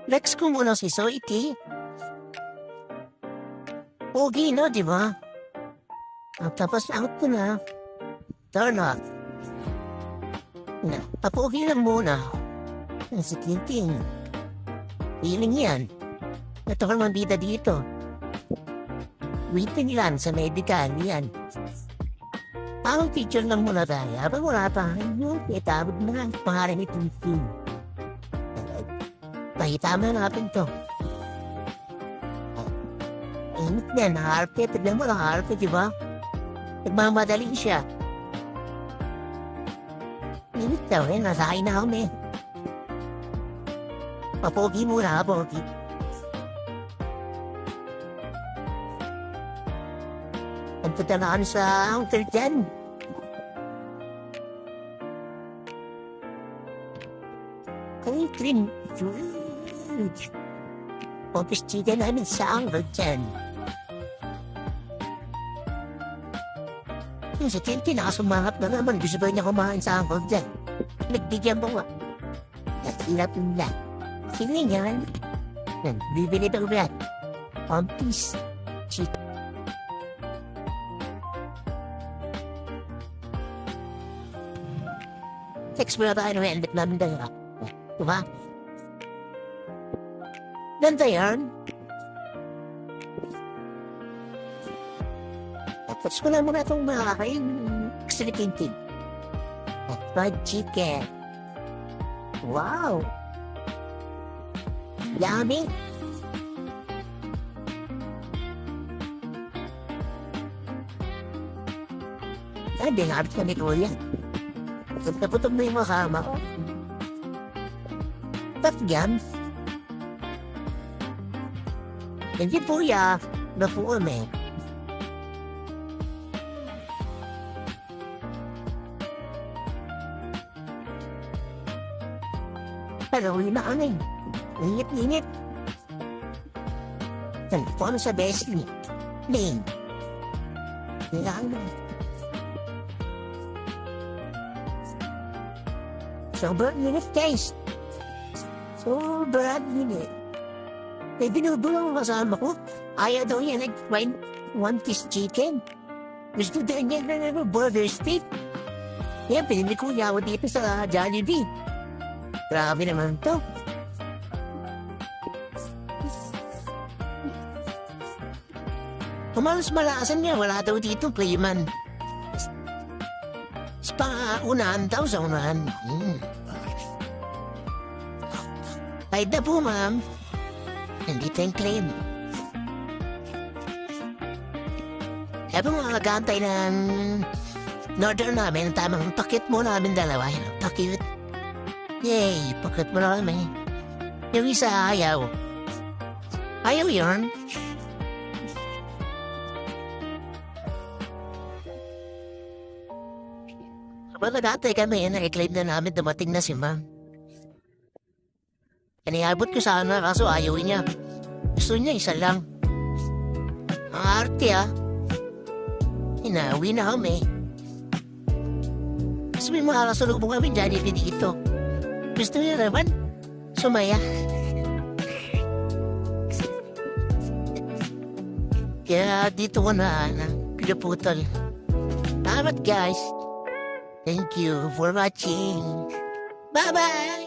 Flex ko muna si Soiti. Pogi na, di ba? Tapos out ko na. Turn off. Papogi lang muna. Si Tintin. Feeling yan. Ito ka naman bida dito. Waiting lang sa medical yan. Parang teacher lang muna tayo. Habang wala pa, yung itabod na lang pangalan ni Tintin. Pahitama natin to. Init na, nakaharpe. Tignan mo, nakaharpe, di ba? Nagmamadali siya. Init daw eh, nasahin na kami. Papogi muna, pogi. Nagtatanaan sa counter dyan. Clean. Office chicken namin sa counter dyan. Yung sa Tintin, nakasumangat na naman. Gusto ba niya kumain sa angkol dyan? Nagbigyan mo nga. Nasilap na. Sige yan. Bibili ba ulit? One piece. Chicken. Text mo na tayo ng helmet namin dalawa. Diba? Ganda yan. Tapos ko lang muna itong makakain. Actually, Tintin. Fried chicken. Wow! Yummy! Ay, binabit ka ni Kuya. Naputog na yung makama ko. Tatgam. Hindi po ya. Napuon eh. Pero uwi na kami. Init. Telepono sa Bessie. Lane. Kailangan na. Sobrang init, guys. Sobrang init. May binubulong ang kasama ko. Ayaw daw niya nag-find one-piece chicken. Gusto din niya na burger steak. Yan, pinili ko yawa dito sa Jollibee. Grabe naman to. Kumalas malasan niya, wala daw dito, playman. Unahan daw sa unahan. Kahit na po, ma'am. Nandito yung claim. Habang mga kantay ng order namin, tamang pakit mo namin dalawa. Pakit. Yay, pakit mo namin. Yung isa ayaw. Ayaw yun. Kapag nagantay kami, na-reclaim na namin dumating na si ma'am. Iniabot ko sana kaso ayaw niya. Gusto niya isa lang. Ang arte Inauwi na kami. Kasi may makakasulog mo kami Jollibee dito. Gusto niya naman sumaya. Kaya dito ko na pinaputol. Salamat guys. Thank you for watching. Bye-bye!